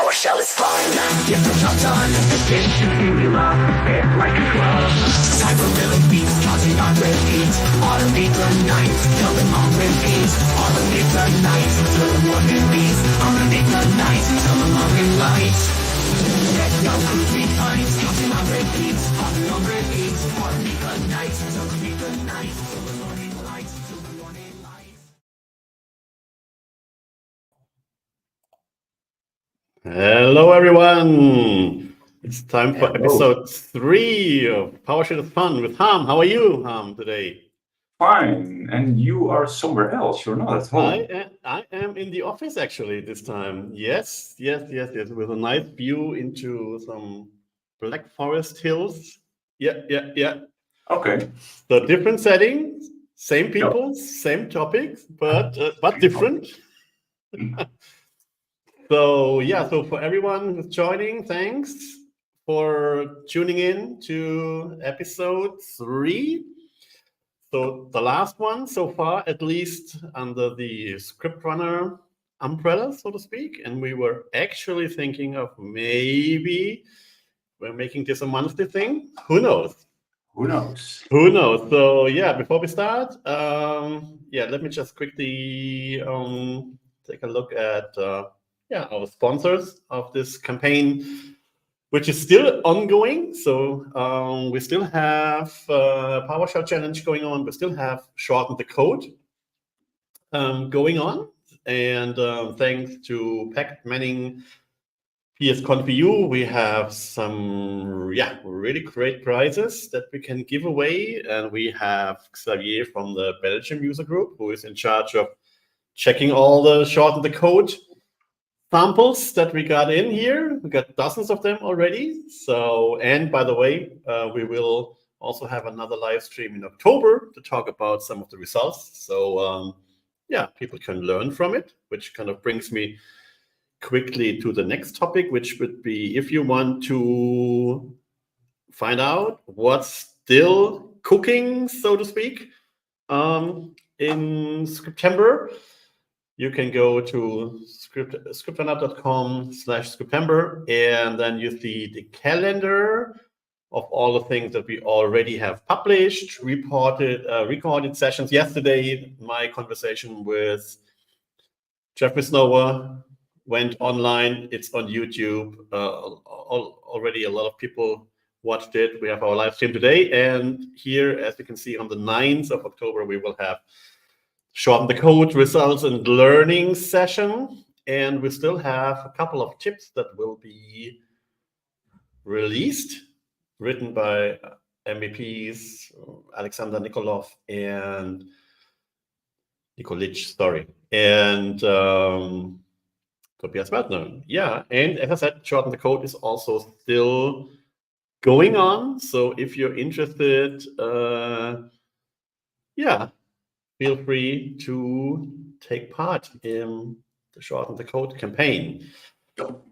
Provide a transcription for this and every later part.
PowerShell is fun. Get the job done. Efficiency we love. It's like a glove. Cyber beats causing on repeat. Automate the night. Tell them on repeat. Automate the night. Till the morning beats. Automate the night. Till the morning light. Let go cruise me times. Counting on repeat. Counting on repeat. Automate the night. Till the night. Till the morning light. Till the morning light. Hello, everyone. It's time for episode 3 of PowerShell Is Fun with Harm. How are you, Harm, today? Fine. And you are somewhere else. You're not at home. I am in the office, actually, this time. Yes. With a nice view into some Black Forest hills. Yeah. Okay. So different settings, same people, same topics, but different. So for everyone who's joining, thanks for tuning in to episode 3. So the last one so far, at least under the Script Runner umbrella, so to speak. And we were actually thinking of maybe we're making this a monthly thing. Who knows? So before we start, let me just quickly take a look at our sponsors of this campaign, which is still ongoing. So we still have PowerShell Challenge going on. We still have Shorten the Code going on. And thanks to Packed Manning, PSConf.eu, we have some really great prizes that we can give away. And we have Xavier from the Belgium user group, who is in charge of checking all the Shorten the Code samples that we got in here. We got dozens of them already. So, and by the way, we will also have another live stream in October to talk about some of the results. So people can learn from it, which kind of brings me quickly to the next topic, which would be if you want to find out what's still cooking, so to speak, in Scriptember. You can go to scriptrunner.com/Scriptember, and then you see the calendar of all the things that we already have published, recorded sessions. Yesterday, my conversation with Jeffrey Snower went online. It's on YouTube. Already a lot of people watched it. We have our live stream today. And here, as you can see, on the 9th of October, we will have Shorten the Code results and learning session. And we still have a couple of tips that will be released, written by MVPs Alexander Nikolov and and Tobias Wertner. Yeah, and as I said, Shorten the Code is also still going on. So if you're interested, feel free to take part in the Shorten the Code campaign.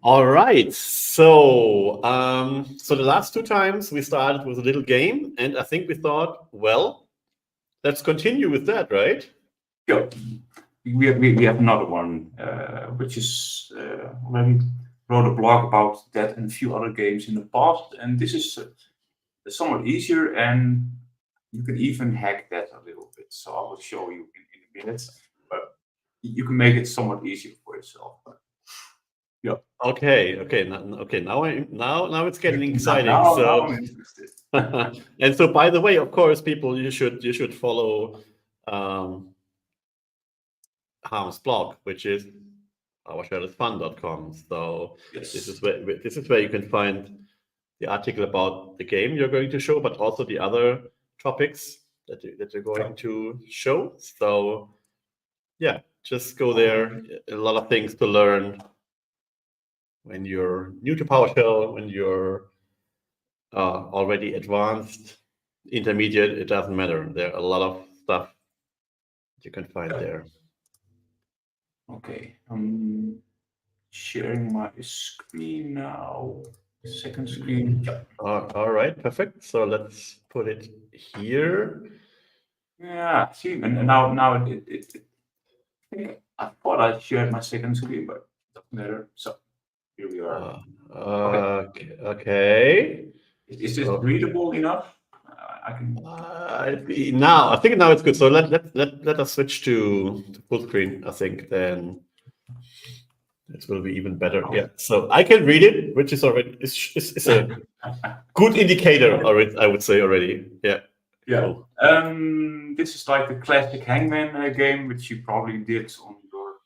All right, so so the last 2 times we started with a little game, and I think we thought, well, let's continue with that, right? Yeah. We have another one, which is already wrote a blog about that and a few other games in the past, and this is somewhat easier, and you can even hack that a little bit. So I will show you in a minute, but you can make it somewhat easier for yourself. Yeah. Okay. Now it's getting exciting. Now I'm interested. And so, by the way, of course, people, you should follow Harm's blog, which is PowerShellIsFun.com. So Yes. this is where you can find the article about the game you're going to show, but also the other topics that you're going to show. So yeah, just go there. A lot of things to learn when you're new to PowerShell, when you're already advanced, intermediate, it doesn't matter. There are a lot of stuff you can find there. Okay, I'm sharing my screen now. Second screen. Yeah. All right, perfect. So let's put it here. Yeah, see, and now I thought I shared my second screen, but it doesn't matter. So here we are. Okay. Is this readable enough? I can. Now I think now it's good. So let us switch to full screen. I think then it will be even better. Yeah. So I can read it, which is already is a good indicator already. I would say already. Yeah. Yeah. Cool. This is like the classic Hangman game, which you probably did on your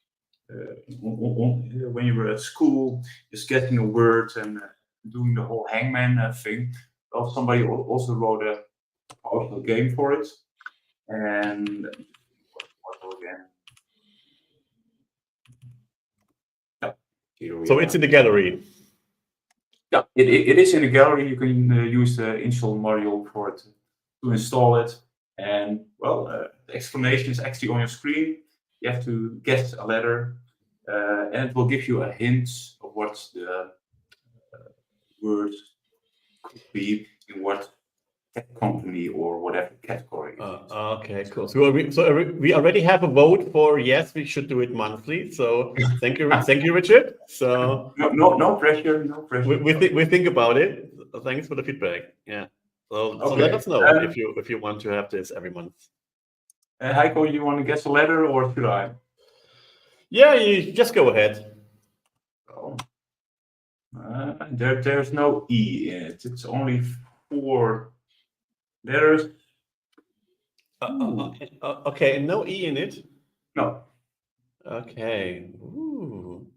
when you were at school, just getting a word and doing the whole Hangman thing. Well, somebody also wrote a PowerShell game for it, and again. Yeah, so it's in the gallery. Yeah, it is in the gallery. You can use the install module for it to install it. And well, the explanation is actually on your screen. You have to guess a letter, and it will give you a hint of what the word could be in what tech company or whatever category. Okay, cool. So we already have a vote for yes, we should do it monthly. So thank you, Richard. So no pressure, no pressure. We think about it. Thanks for the feedback. Yeah. So let us know if you want to have this every month. Heiko, you want to guess a letter or should I? Yeah, you just go ahead. Oh. There's no E in it. It's only 4 letters. Okay, no E in it? No. Okay. Ooh.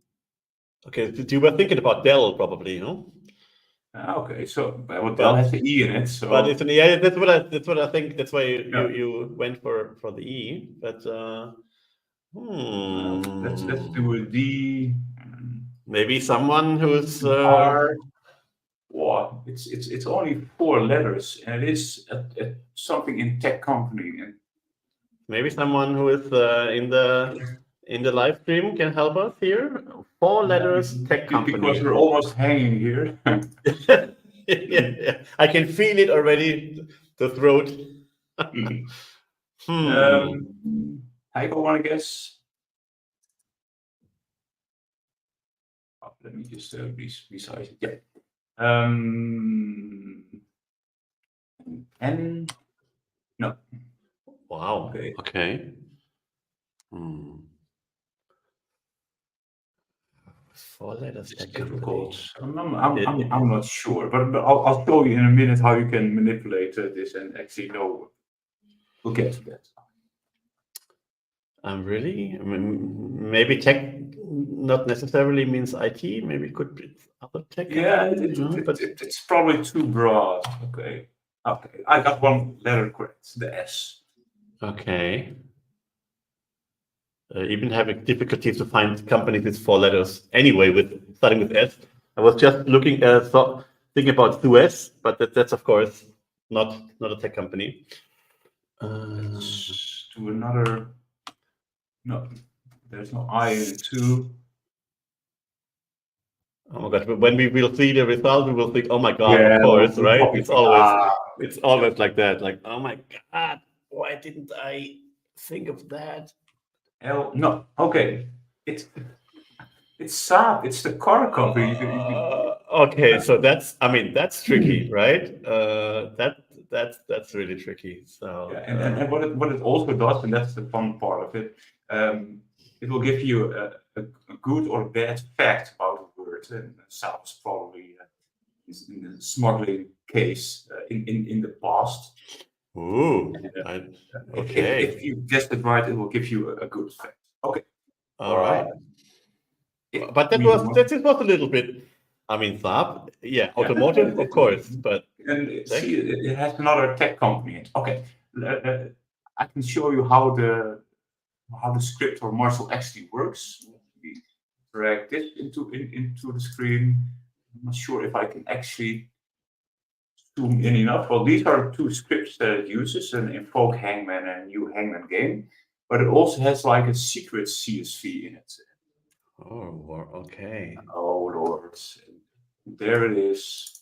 Okay, you were thinking about Dell probably, no? Okay, so Dell has the E in it. So. But it's yeah, that's what I think. That's why you went for the E. But let's do a D. Maybe someone who's R. Wow, it's only 4 letters, and it is something in tech company. And maybe someone who is in the live stream can help us here. 4 letters, tech company. Because we're almost hanging here. Yeah. I can feel it already. The throat. Heiko, want to guess? Oh, let me just resize it. Yeah. N. No. Wow. Okay. 4 letters. It's difficult. I'm not sure, but I'll show you in a minute how you can manipulate this and actually know. We'll get to that. Really? I mean, maybe tech not necessarily means IT. Maybe it could be other tech. Yeah, it's probably too broad. Okay, I got 1 letter correct. The S. Okay. Even having difficulties to find companies with 4 letters. Anyway, with starting with S. I was just looking thinking about Suez, but that's of course not a tech company. Let's to another. No, there's no I in it too. Oh my God! But when we will see the result, we will think, "Oh my God!" Yeah, Of course, we'll right? probably It's think, always like that. Like, "Oh my God! Why didn't I think of that?" no, okay. It's Saab. It's the car company. Okay, so that's tricky, right? That's really tricky. So Yeah, and what it also does, and that's the fun part of it, it will give you a good or bad fact about a word. And Saab was probably in the smuggling case in the past. ooh, okay, If you guessed it right, it will give you a good fact. Okay. all right. But I mean, that was a little bit. I mean, Saab, yeah, automotive, of course, but and tech? see, it has another tech company in it. Okay, I can show you how the script or module actually works. We drag this into the screen. I'm not sure if I can actually zoom in enough. Well, these are two scripts that it uses: an invoke hangman and a new hangman game. But it also has like a secret CSV in it. Oh, okay. Oh Lord, there it is.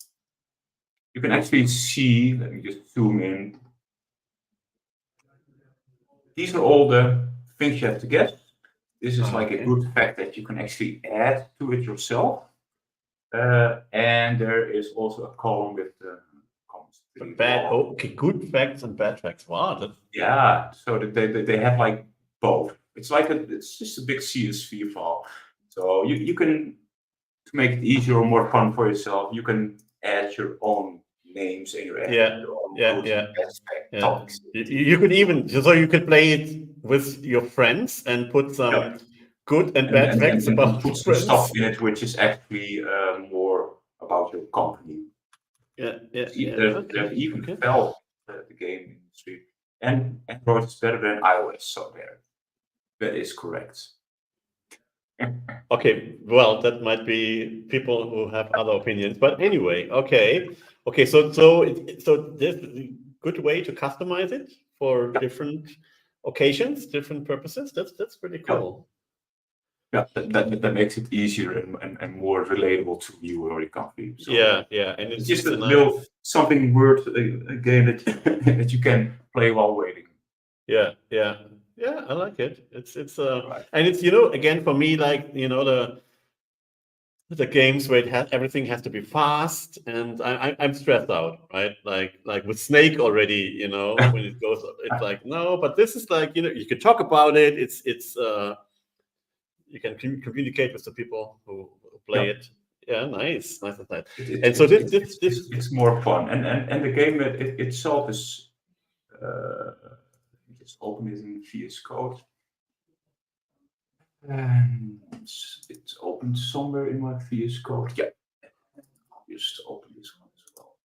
You can actually see. Let me just zoom in. These are all the things you have to guess. This is like a Okay. good fact that you can actually add to it yourself. And there is also a column with comments. Good facts and bad facts. Wow, that's Yeah, so they have like both. It's just a big CSV file. So you can, to make it easier or more fun for yourself, you can add your own names and your own good best fact topics. You could even you could play it with your friends and put some good and bad facts about put some friends. stuff in it which is actually more about your company. There's even Valve, the game industry, and Android is better than iOS, so that is correct. Okay, well, that might be people who have other opinions, but anyway, okay. So there's a good way to customize it for different occasions, different purposes. That's pretty cool. Yeah, that makes it easier and more relatable to you or your company. So yeah, and it's just a little something word a game that you can play while waiting. Yeah, I like it. It's Right. and it's again for me, like the games where everything has to be fast, and I'm stressed out, right? Like with Snake already, when it goes, it's like no, but this is like you can talk about it. It's you can communicate with the people who play it. Yeah, nice. And so this it's more fun, and the game itself is. Just open it in VS Code. And it's opened somewhere in my VS Code. Yeah, I'll just open this one as well.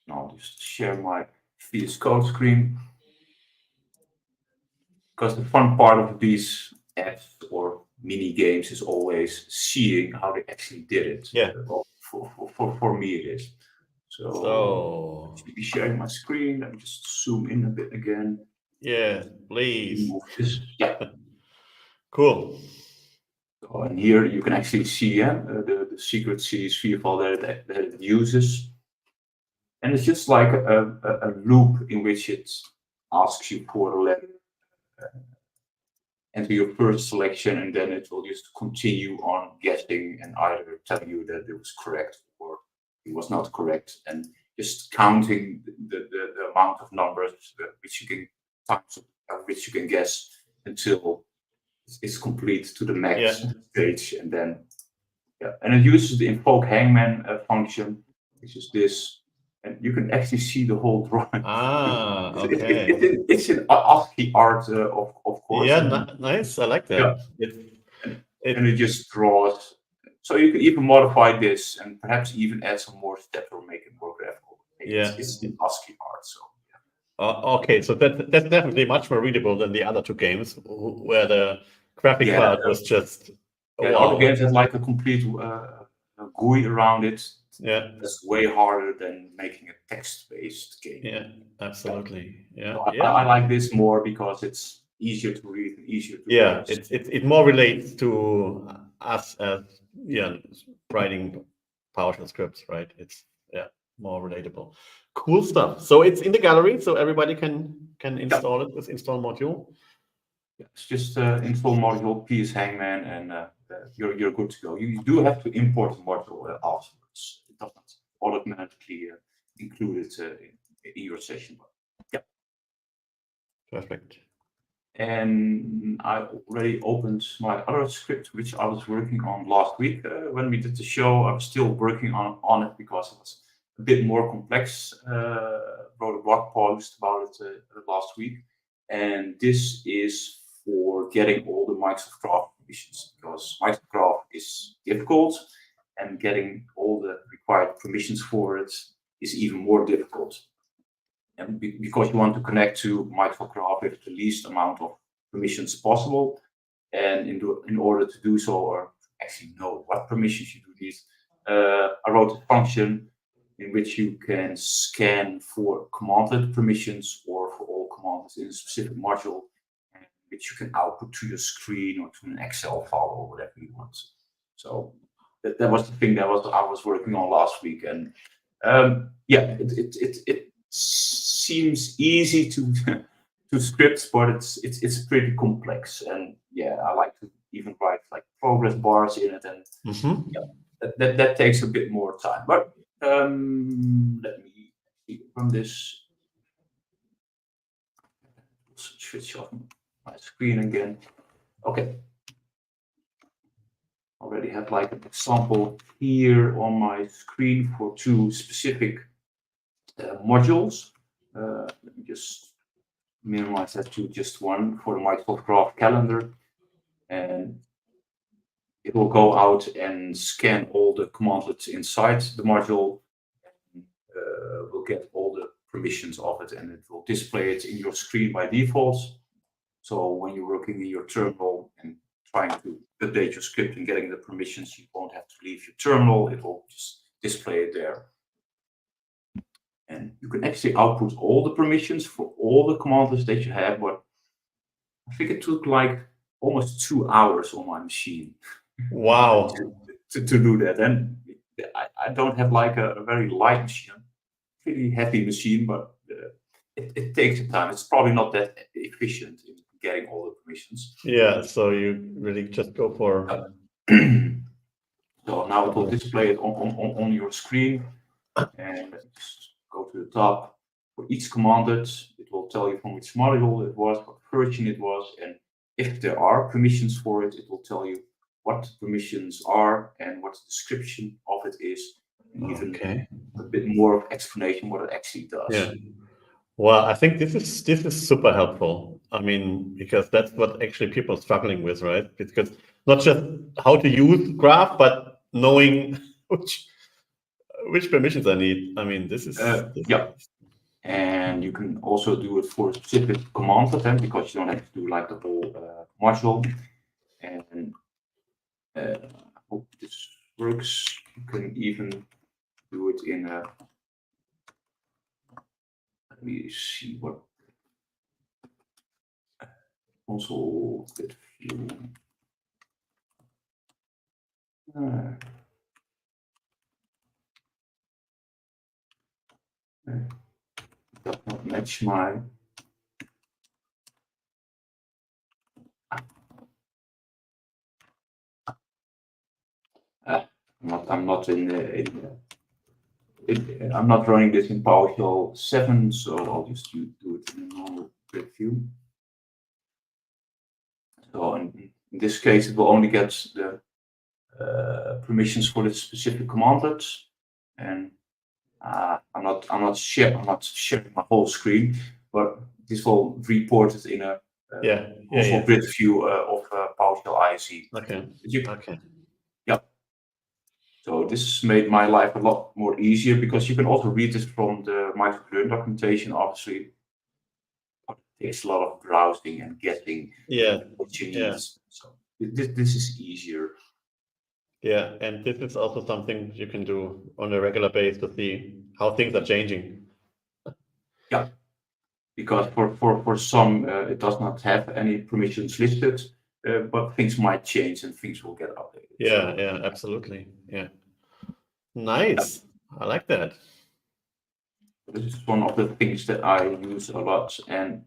Now I'll just share my VS Code screen. Because the fun part of these apps or mini games is always seeing how they actually did it. Yeah. For me it is. So I should be sharing my screen. Let me just zoom in a bit again. Yeah, please. Yeah. Cool. So, and here you can actually see the secret CSV file that it uses. And it's just like a loop in which it asks you for a letter. Enter your first selection, and then it will just continue on guessing and either telling you that it was correct or it was not correct, and just counting the amount of numbers which you can guess until it's complete to the max stage, and then and it uses the invoke hangman function, which is this. And you can actually see the whole drawing. Okay. It's an ASCII art, of course. Yeah, nice. I like that. Yeah. And it just draws. So you can even modify this and perhaps even add some more steps or make it more graphical. It's an ASCII art. So. Okay, so that's definitely much more readable than the other two games, where the graphic part was just. Other games have like a complete GUI around it. Yeah. That's way harder than making a text-based game. Yeah. Absolutely. Yeah. So I like this more because it's easier to read and easier to Yeah. use. It more relates to us as writing PowerShell scripts, right? It's more relatable. Cool stuff. So it's in the gallery, so everybody can install it with install module. Yeah, it's just install module, PS Hangman, and you're good to go. You do have to import the module afterwards. It does not automatically include it in your session. Yeah. Perfect. And I already opened my other script, which I was working on last week. When we did the show, I was still working on it because it was a bit more complex. Wrote a blog post about it last week. And this is for getting all the Microsoft Graph permissions, because Microsoft Graph is difficult, and getting all the required permissions for it is even more difficult. And because you want to connect to Microsoft Graph with the least amount of permissions possible, and in order to do so, or actually know what permissions you do need, I wrote a function in which you can scan for commanded permissions or for all commands in a specific module, which you can output to your screen or to an Excel file or whatever you want. So that was the thing that I was working on last week, and it seems easy to script, but it's pretty complex, and I like to even write like progress bars in it, and that takes a bit more time. But let me run this. Switch off my screen again. Okay. Already have like an example here on my screen for two specific modules. Let me just minimize that to just one for the Microsoft Graph calendar, and it will go out and scan all the commandlets inside the module. We'll get all the permissions of it, and it will display it in your screen by default. So when you're working in your terminal and trying to update your script and getting the permissions, you won't have to leave your terminal. It will just display it there. And you can actually output all the permissions for all the commandlets that you have, but I think it took like almost 2 hours on my machine. Wow. to do that. And I don't have like a very light machine, pretty heavy machine, but it takes some time. It's probably not that efficient in getting all the permissions. Yeah, so you really just go for. So now it will display it on your screen, and just go to the top. For each commanded, it will tell you from which module it was, what version it was, and if there are permissions for it, it will tell you what the permissions are and what the description of it is, and even a bit more of explanation what it actually does. Yeah. Well, I think this is super helpful. I mean, because that's what actually people are struggling with, right? Because not just how to use Graph, but knowing which permissions I need. I mean, this is And you can also do it for a specific command attempt, because you don't have to do like the whole module. And I hope this works. You can even do it in a. Let me see what console with view. Does not match my. I'm not I'm not running this in PowerShell 7, so I'll just do it in a normal grid view. So in this case, it will only get the permissions for the specific commandlet, and I'm not sharing my whole screen, but this will report it in a grid view of PowerShell ISE. Okay. Okay. Yeah. So this made my life a lot more easier, because you can also read this from the Microsoft Learn documentation, obviously. But it takes a lot of browsing and getting what you need. So this is easier. Yeah, and this is also something you can do on a regular basis to see how things are changing. Yeah, because for some it does not have any permissions listed, but things might change and things will get updated. Yeah, yeah, absolutely. Yeah. Nice. I like that. This is one of the things that I use a lot. And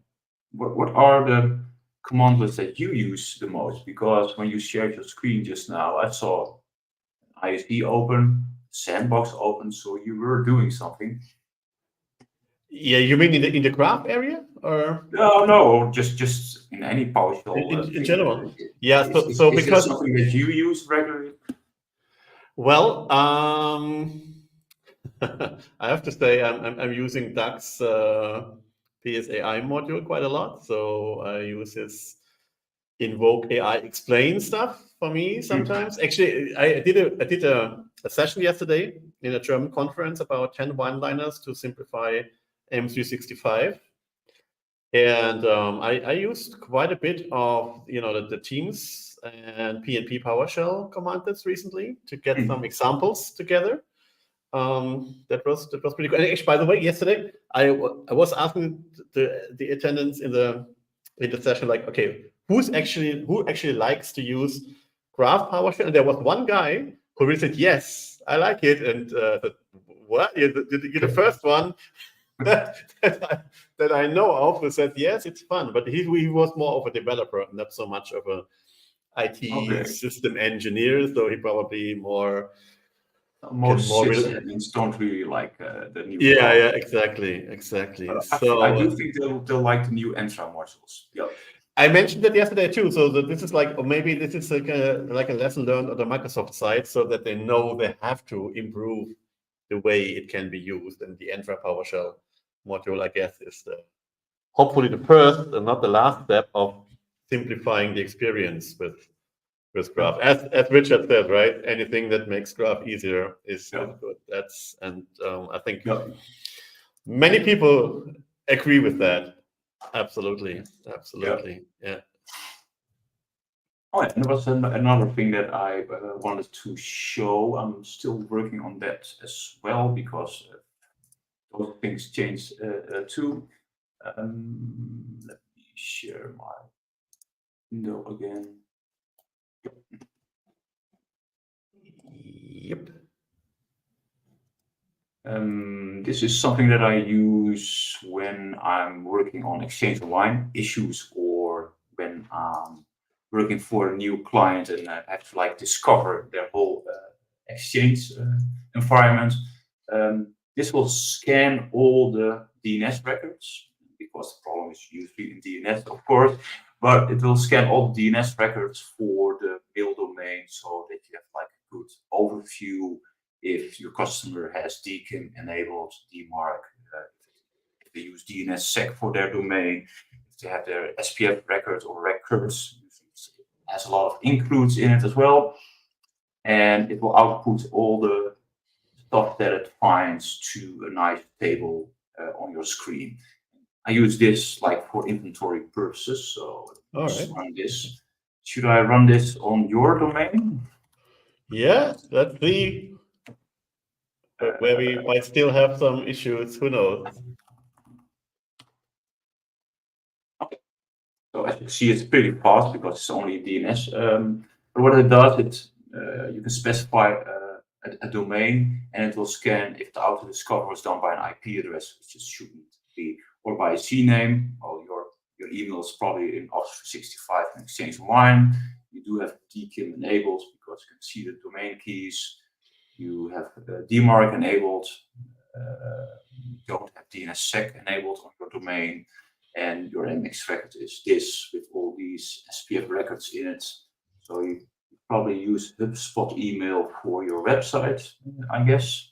what are the command lists that you use the most? Because when you shared your screen just now, I saw ISD open, sandbox open, so you were doing something. Yeah, you mean in the graph area or No, just in any PowerShell in thing. general? Yeah, Is so this because something that you use regularly? well, I have to say I'm using Doug's PSAI module quite a lot. So I use his invoke AI explain stuff for me sometimes. Actually, I did a session yesterday in a German conference about 10 one-liners to simplify M365. And I used quite a bit of the Teams and PNP PowerShell command lists recently to get some examples together. That was pretty cool. And actually, by the way, yesterday I was asking the attendants in the session, like, okay, who actually likes to use Graph PowerShell? And there was one guy who really said, yes, I like it. And what? You're the first one that I know of who said, yes, it's fun. But he was more of a developer, not so much of a IT system engineer. So he probably more Most sysadmins don't really like the new. Yeah, exactly. I do think they'll like the new Veenstra modules. Yeah. I mentioned that yesterday too. So that this is like, or maybe this is like a lesson learned on the Microsoft side, so that they know they have to improve the way it can be used. And the Veenstra PowerShell module, I guess, is hopefully the first and not the last step of simplifying the experience with Graph. As Richard said, right? Anything that makes Graph easier is good. I think many people agree with that. Absolutely. Yeah. Oh, and there was another thing that I wanted to show. I'm still working on that as well because those things change too. Let me share my window again. Yep. This is something that I use when I'm working on Exchange Online issues or when I'm working for a new client and I have to like discover their whole Exchange environment. This will scan all the DNS records because the problem is usually in DNS, of course, but it will scan all the DNS records for the mail domain so that you have like a good overview if your customer has DKIM enabled, DMARC, if they use DNSSEC for their domain, if they have their SPF records or records, it has a lot of includes in it as well. And it will output all the stuff that it finds to a nice table on your screen. I use this like for inventory purposes. So let's run this. Should I run this on your domain? Yeah, let's see. Where we might still have some issues, who knows? Okay. So as you can see, it's pretty fast because it's only DNS. But what it does, you can specify a domain and it will scan if the auto discover was done by an IP address, which it shouldn't be, or by a CNAME. Well, your email is probably in Office 365 and Exchange Online. You do have DKIM enabled because you can see the domain keys. You have DMARC enabled. You don't have DNSSEC enabled on your domain. And your MX record is this with all these SPF records in it. So you probably use HubSpot email for your website, I guess.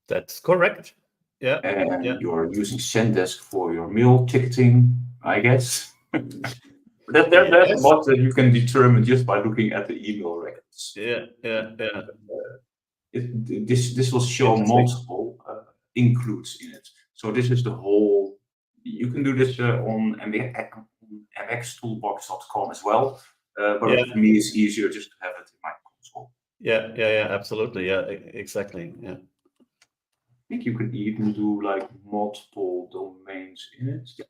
That's correct. Yeah. And you're using Zendesk for your mail ticketing, I guess. There's a lot that you can determine just by looking at the email records. Yeah. This will show multiple includes in it. So this is the whole. You can do this on mxtoolbox.com as well. But for me, it's easier just to have it in my console. Yeah, absolutely. Yeah, exactly. Yeah. I think you can even do like multiple domains in it. Yeah.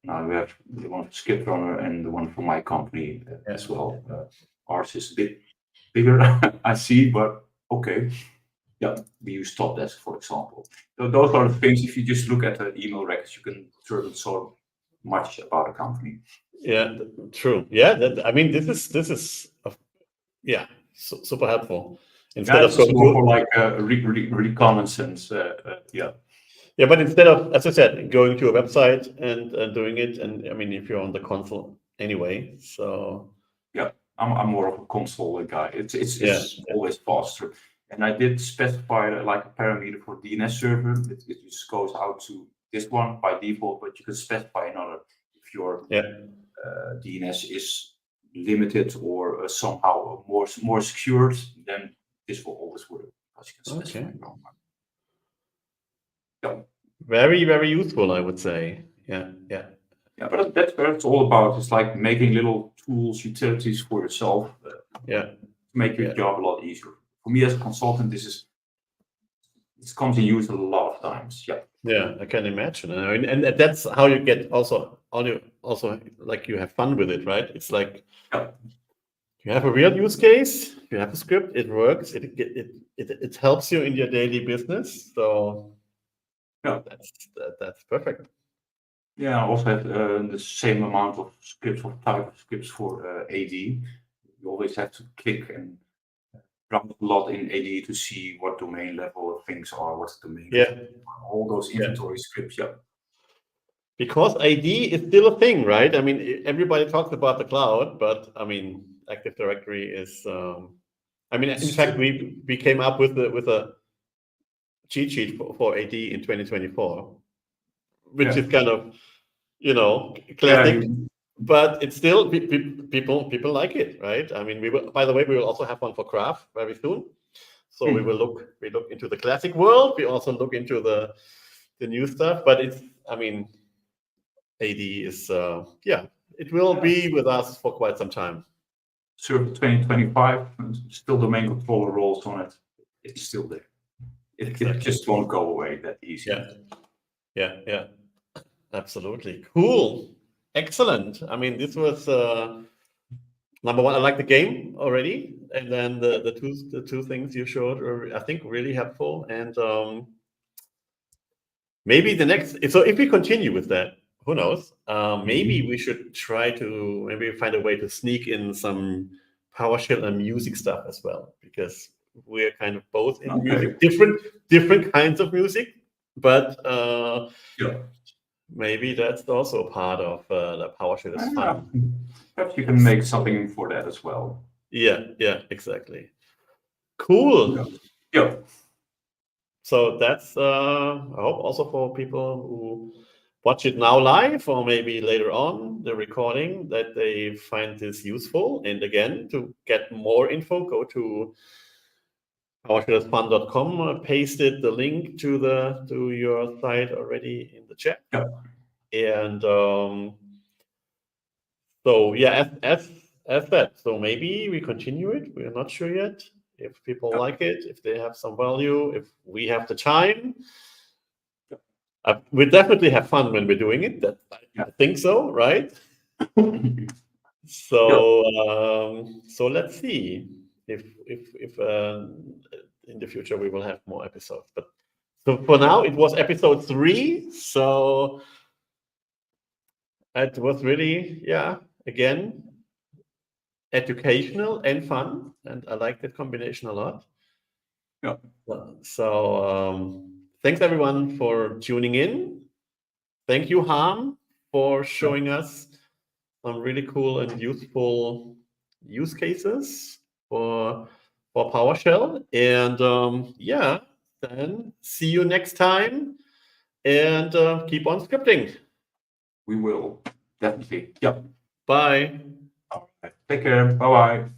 Now we have the one for Scriptember and the one for my company as well. Ours is a bit bigger, I see, but okay. Yeah, we use Topdesk, for example. So those are the things. If you just look at the email records, you can determine so much about a company. Yeah, true. Yeah, I mean, this is yeah, super helpful. Instead Yeah, of it's just going more for to like reconnaissance. Yeah. yeah, but instead of, as I said, going to a website and doing it, and I mean, if you're on the console anyway, so Yeah, I'm more of a console guy. It's yeah, always faster. And I did specify like a parameter for DNS server. It just goes out to this one by default, but you can specify another if your yeah, DNS is limited or somehow more secured. Then this will always work because you can specify okay, your own. Yeah. very useful, I would say. Yeah. Yeah, but that's what it's all about. It's like making little tools, utilities for yourself Yeah. to make your Yeah. job a lot easier. For me as a consultant, this comes in use a lot of times. Yeah. Yeah, I can imagine. I mean, and that's how you get also like you have fun with it, right? It's like Yeah. you have a real use case, you have a script, it works, it helps you in your daily business. So Yeah. that's perfect. Yeah, I also have the same amount of scripts or type of scripts for AD. You always have to click and run a lot in AD to see what domain level things are, what's the domain. Yeah. All those Yeah. inventory scripts. Yeah. Because ID is still a thing, right? I mean, everybody talks about the cloud, but I mean, Active Directory is. I mean, in fact, we came up with a cheat sheet for AD in 2024, which is kind of classic, but it's still people like it, right? I mean, by the way, we will also have one for Graph very soon. So we look into the classic world. We also look into the new stuff, but it's, I mean, AD is it will be with us for quite some time. Server 2025, still domain controller roles on it. It's still there. It just won't go away that easy. Yeah. Absolutely. Cool. Excellent. I mean, this was number one. I like the game already, and then the two things you showed are, I think, really helpful. And maybe the next. So if we continue with that, who knows? Maybe we should try to find a way to sneak in some PowerShell and music stuff as well, because we're kind of both in music, different kinds of music, but maybe that's also part of the PowerShell Is Fun. Perhaps you can make something for that as well. Yeah, exactly. Cool. Yeah. So that's I hope also for people who watch it now live or maybe later on the recording, that they find this useful. And again, to get more info, go to PowerShellIsFun.com. Pasted the link to your site already in the chat. Yeah. And so yeah, as that. So maybe we continue it. We're not sure yet. If people like it, if they have some value, if we have the time. We definitely have fun when we're doing it. I think so, right? So so let's see if in the future we will have more episodes. But so for now it was episode 3. So it was really again educational and fun, and I like that combination a lot. Yeah. So thanks everyone for tuning in. Thank you, Harm, for showing us some really cool and useful use cases for PowerShell. And then see you next time, and keep on scripting. We will definitely. Yeah. Bye. All right. Take care. Bye-bye.